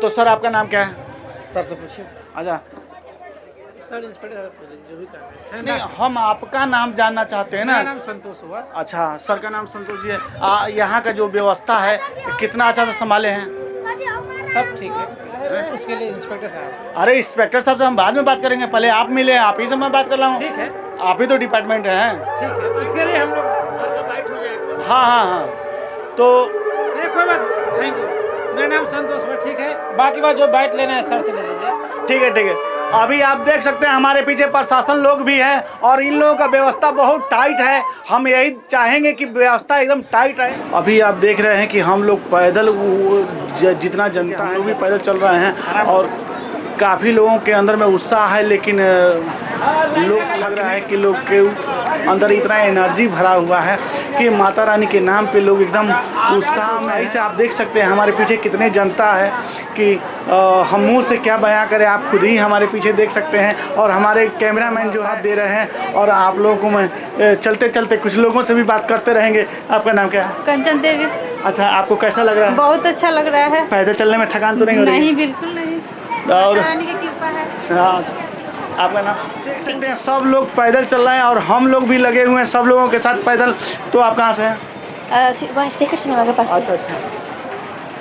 तो सर आपका नाम क्या है? सर से पूछिए। अच्छा सर इंस्पेक्टर जो भी काम है नहीं, हम आपका नाम जानना चाहते हैं ना। मेरा नाम संतोष हुआ। अच्छा, सर का नाम संतोष जी है। यहाँ का जो व्यवस्था है कितना अच्छा से संभाले हैं? सब ठीक है, उसके लिए इंस्पेक्टर साहब। अरे इंस्पेक्टर साहब से हम बाद में बात करेंगे, पहले आप मिले, आप ही से मैं बात कर रहा हूँ। ठीक है, आप ही तो डिपार्टमेंट है। ठीक है, उसके लिए हम लोग। हाँ हाँ हाँ, तो नहीं कोई बात, थैंक यू। मेरा नाम संतोष हुआ, ठीक है। बाकी बात जो बाइट लेना है सर से ले लीजिए। ठीक है ठीक है। अभी आप देख सकते हैं हमारे पीछे प्रशासन लोग भी हैं और इन लोगों का व्यवस्था बहुत टाइट है। हम यही चाहेंगे कि व्यवस्था एकदम टाइट है। अभी आप देख रहे हैं कि हम लोग पैदल जितना जनता है वो भी पैदल चल रहे हैं और काफ़ी लोगों के अंदर में उत्साह है, लेकिन लोग लग रहा है कि लोग के अंदर इतना एनर्जी भरा हुआ है कि माता रानी के नाम पे लोग एकदम उत्साह में। ऐसे आप देख सकते हैं हमारे पीछे कितने जनता है कि हम मुँह से क्या बयां करें, आप खुद ही हमारे पीछे देख सकते हैं। और हमारे कैमरामैन जो हाथ दे रहे हैं और आप लोगों को मैं चलते चलते कुछ लोगों से भी बात करते रहेंगे। आपका नाम क्या है? कंचन देवी। अच्छा, आपको कैसा लग रहा है? बहुत अच्छा लग रहा है। पैदल चलने में थकान तो नहीं हो रही? नहीं, बिल्कुल नहीं। और माता रानी की कृपा है। हाँ, आपका नाम? देख सकते हैं सब लोग पैदल चल रहे हैं और हम लोग भी लगे हुए हैं सब लोगों के साथ पैदल। तो आप कहाँ से हैं? शेखर सिनेमा के पास। अच्छा अच्छा।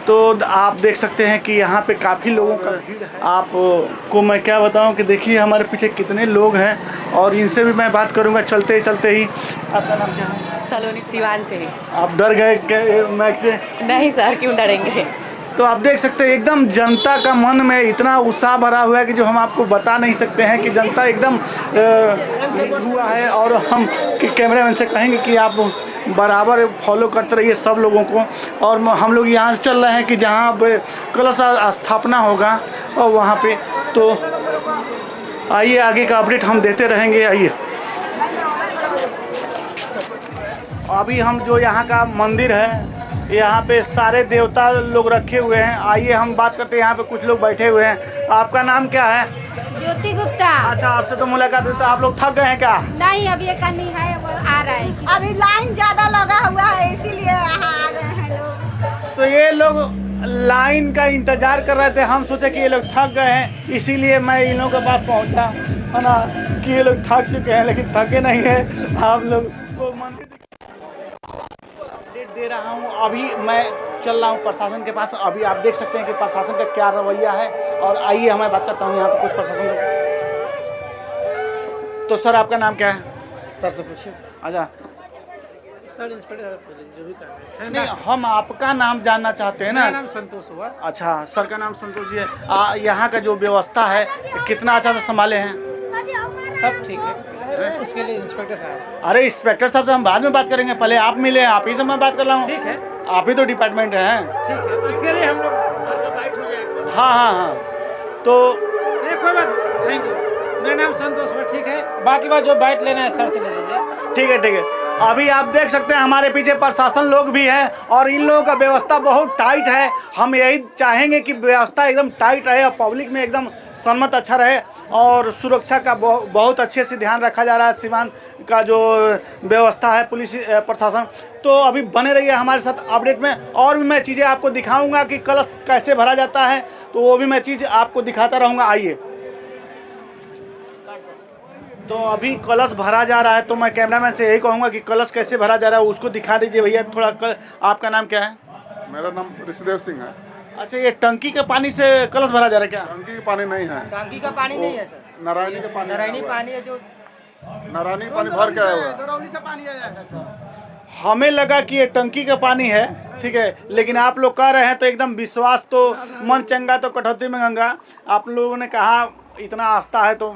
तो आप देख सकते हैं कि यहाँ पे काफ़ी लोगों का भीड़ है। आपको मैं क्या बताऊँ कि देखिए हमारे पीछे कितने लोग हैं और इनसे भी मैं बात करूँगा चलते चलते ही। आपका नाम क्या है? सलोनी सिवान से। आप डर गए मैक से? नहीं सर, क्यों डरेंगे। तो आप देख सकते हैं एकदम जनता का मन में इतना उत्साह भरा हुआ है कि जो हम आपको बता नहीं सकते हैं कि जनता एकदम हुआ है। और हम कैमरामैन से कहेंगे कि आप बराबर फॉलो करते रहिए सब लोगों को। और हम लोग यहाँ से चल रहे हैं कि जहाँ पे कलश स्थापना होगा और वहाँ पे। तो आइए आगे का अपडेट हम देते रहेंगे। आइए, अभी हम जो यहाँ का मंदिर है, यहाँ पे सारे देवता लोग रखे हुए हैं। आइए हम बात करते हैं, यहाँ पे कुछ लोग बैठे हुए हैं। आपका नाम क्या है? ज्योति गुप्ता। अच्छा, आपसे तो मुलाकात हुई। तो आप लोग थक गए हैं क्या? नहीं, अभी एक नहीं है, वो आ रहा है। अभी लाइन ज्यादा लगा हुआ है इसीलिए यहाँ आ रहे हैं लोग। तो ये लोग लाइन का इंतजार कर रहे थे। हम सोचे कि ये लोग थक गए हैं, इसीलिए मैं इन लोगों के पास पहुँचा है ना, कि ये लोग थक चुके हैं लेकिन थके नहीं है। आप लोग को मंदिर दे रहा हूँ। अभी मैं चल रहा हूँ प्रशासन के पास। अभी आप देख सकते हैं कि प्रशासन का क्या रवैया है। और आइए हमें बात करता हूँ यहाँ पे कुछ प्रशासन का। तो सर आपका नाम क्या है? सर से पूछिए। अच्छा, सर इंस्पेक्टर जो भी काम है नहीं, हम आपका नाम जानना चाहते हैं ना। मेरा नाम संतोष हुआ। अच्छा, सर का नाम संतोष जी है। यहाँ का जो व्यवस्था है कितना अच्छा से संभाले हैं? सब ठीक है, उसके लिए इंस्पेक्टर साहब। अरे इंस्पेक्टर साहब से हम बाद में बात करेंगे, पहले आप मिले, आप ही से मैं बात कर रहा हूँ। ठीक है, आप ही तो डिपार्टमेंट है। ठीक है, उसके लिए हम लोग। हाँ हाँ हाँ, तो नहीं कोई बात, थैंक यू। मेरा नाम संतोष हुआ, ठीक है। बाकी बात जो बाइट लेना है सर से ले लीजिए। ठीक है ठीक है। अभी आप देख सकते हैं हमारे पीछे प्रशासन लोग भी हैं और इन लोगों का व्यवस्था बहुत टाइट है। हम यही चाहेंगे कि व्यवस्था एकदम टाइट रहे और पब्लिक में एकदम सम्मत अच्छा रहे और सुरक्षा का बहुत अच्छे से ध्यान रखा जा रहा है। सीमान का जो व्यवस्था है, पुलिस प्रशासन। तो अभी बने रहिए हमारे साथ अपडेट में, और भी मैं चीज़ें आपको दिखाऊंगा कि कलश कैसे भरा जाता है, तो वो भी मैं चीज़ आपको दिखाता रहूँगा। आइए, तो अभी कलश भरा जा रहा है, तो मैं कैमरामैन से यही कहूँगा कि कलश कैसे भरा जा रहा है उसको दिखा दीजिए भैया थोड़ा। आपका नाम क्या है? मेरा नाम ऋषिदेव सिंह है। अच्छा, ये टंकी के पानी से कलश भरा जा रहा है क्या? टंकी का पानी नहीं है। टंकी का पानी नहीं है सर, नारायणी का पानी। नारायणी पानी है जो नारायणी पानी भर के आया हुआ है। दरौली से पानी आया। हमें लगा कि ये टंकी का पानी है, ठीक है, लेकिन आप लोग कह रहे हैं तो एकदम विश्वास, तो मन चंगा तो कटौती में गंगा। आप लोगों ने कहा इतना आस्था है तो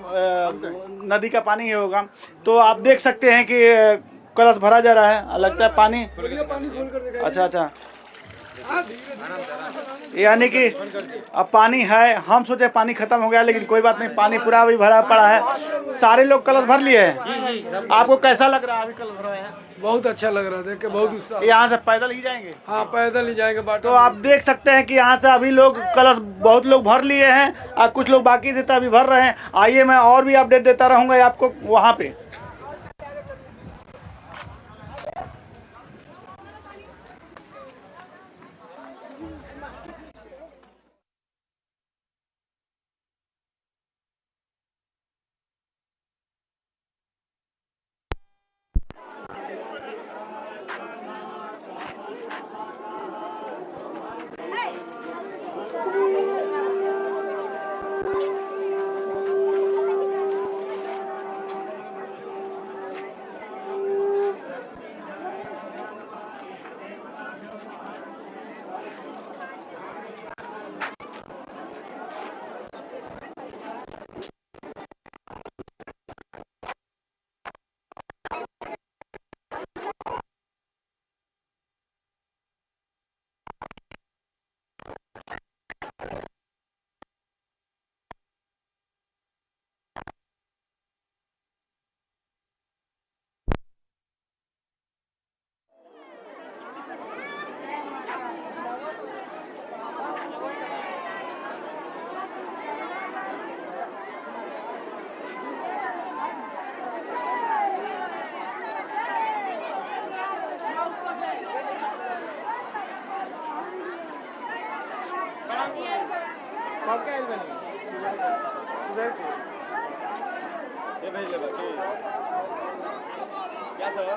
नदी का पानी ही होगा। तो आप देख सकते हैं कि कलश भरा जा रहा है, लगता है पानी। अच्छा अच्छा, यानी कि अब पानी है। हम सोचे पानी खत्म हो गया, लेकिन कोई बात नहीं, पानी पूरा भी भरा पड़ा है। सारे लोग कलश भर लिए हैं। आपको कैसा लग रहा है अभी कलश भरा है? बहुत अच्छा लग रहा है, देख के बहुत उत्साह। यहाँ से पैदल ही जाएंगे? हाँ, पैदल ही जाएंगे बाटो। तो आप देख सकते हैं कि यहाँ से अभी लोग कलश बहुत लोग भर लिए हैं और कुछ लोग बाकी थे तो अभी भर रहे हैं। आइए मैं और भी अपडेट देता रहूँगा आपको वहाँ पे। ये भेज ले बच्चे क्या सर